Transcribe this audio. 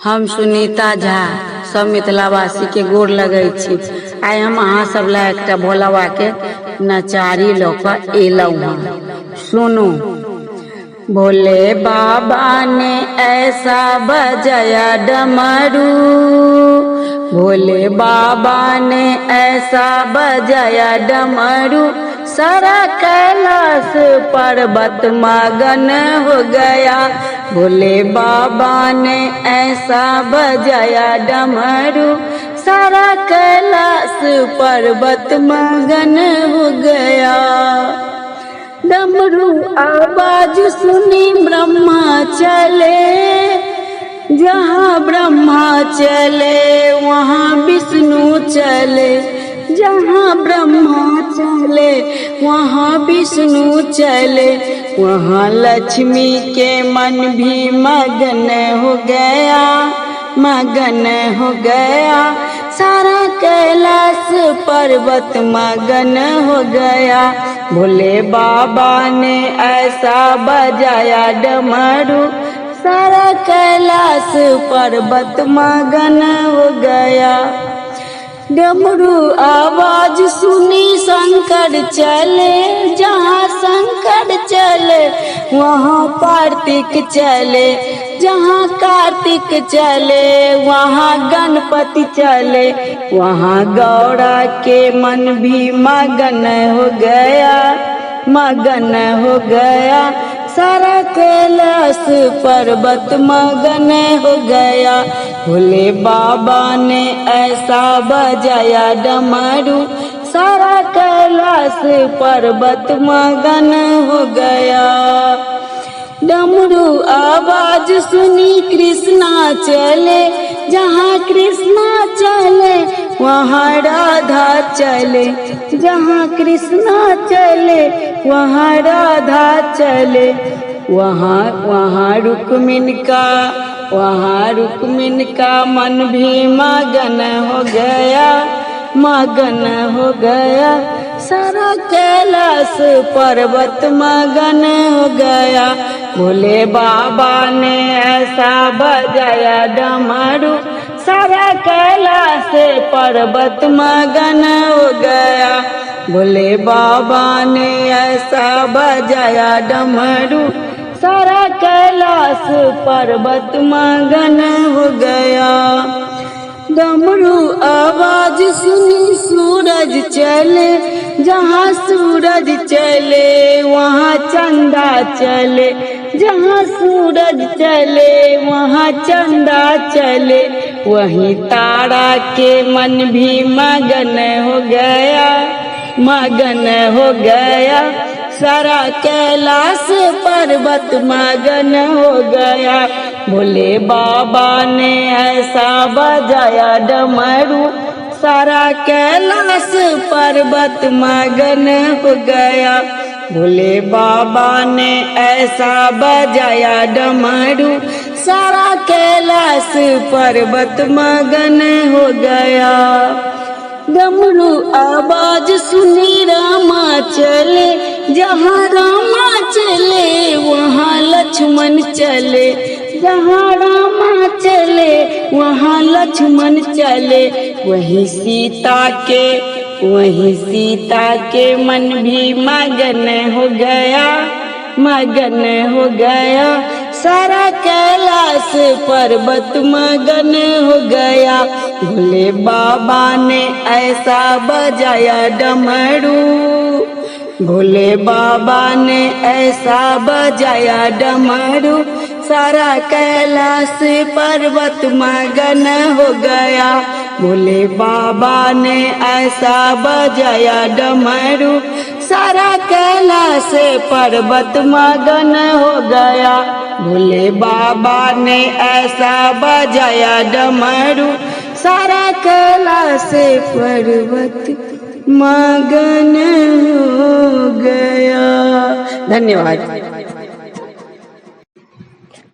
हम सुनीता झा सब मिथिलावासी के गोर लगे छी। आइ हम अहाँ सब ला एकटा भोलावा के नचारी लोक एलौं हँ। सुनू। भोले बाबा ने ऐसा बजाया डमरू, भोले बाबा ने ऐसा बजाया डमरू, सारा कैलाश पर्वत मगन हो गया। भोले बाबा ने ऐसा बजाया डमरू, सारा कैलाश पर्वत मगन हो गया। डमरू आवाज सुनी ब्रह्मा चले, जहाँ ब्रह्मा चले वहाँ विष्णु चले, जहाँ ब्रह्मा चले वहाँ विष्णु चले, वहाँ लक्ष्मी के मन भी मगन हो गया, मगन हो गया। सारा कैलाश पर्वत मगन हो गया। भोले बाबा ने ऐसा बजाया डमरू, सारा कैलाश पर्वत मगन हो गया। डमरू आवाज सुनी शंकर चले, जहाँ शंकर चले वहाँ कार्तिक चले, जहाँ कार्तिक चले वहाँ गणपति चले, वहाँ गौरा के मन भी मगन हो गया, मगन हो गया। सारा कैलाश पर्वत मगन हो गया। भोले बाबा ने ऐसा बजाया डमरू, सारा कैलाश पर्वत मगन हो गया। डमरू आवाज सुनी कृष्णा चले, जहाँ कृष्णा चले वहाँ राधा चले, जहाँ कृष्णा चले वहाँ राधा चले, वहाँ रुक्मिन का मन भी मगन हो गया, मगन हो गया। सारा कैलाश पर्वत मगन हो गया। भोले बाबा ने ऐसा बजाया डमरू, सारा कैलाश पर्वत मगन हो गया। भोले बाबा ने ऐसा बजाया डमरू, सारा कैलाश पर्वत मगन हो गया। डमरू आवाज सुनी सूरज चले, जहाँ सूरज चले वहाँ चंदा चले, जहाँ सूरज चले वहाँ चंदा चले, वहीं तारा के मन भी मगन हो गया, मगन हो गया। सारा कैलाश पर्वत मगन हो गया। भोले बाबा ने ऐसा बजाया डमरू, सारा कैलाश पर्वत मगन हो गया। भोले बाबा ने ऐसा बजाया डमरू, सारा कैलाश पर्वत मगन हो गया। डमरू आवाज सुनी रामा चले, जहाँ रामा चले वहाँ लक्ष्मण चले, जहाँ रामा चले वहाँ लक्ष्मण चले, वहीं सीता के मन भी मगन हो गया, मगन हो गया। सारा कैलाश पर्वत मगन हो गया। भोले बाबा ने ऐसा बजाया डमरू, भोले बाबा ने ऐसा बजाया डमरू, सारा कैलाश पर्वत मगन हो गया। भोले बाबा ने ऐसा बजाया डमरू, सारा कैलाश पर्वत मगन हो गया। भोले बाबा ने ऐसा बजाया डमरू, सारा कैलाश पर्वत मगन हो गया। धन्यवाद।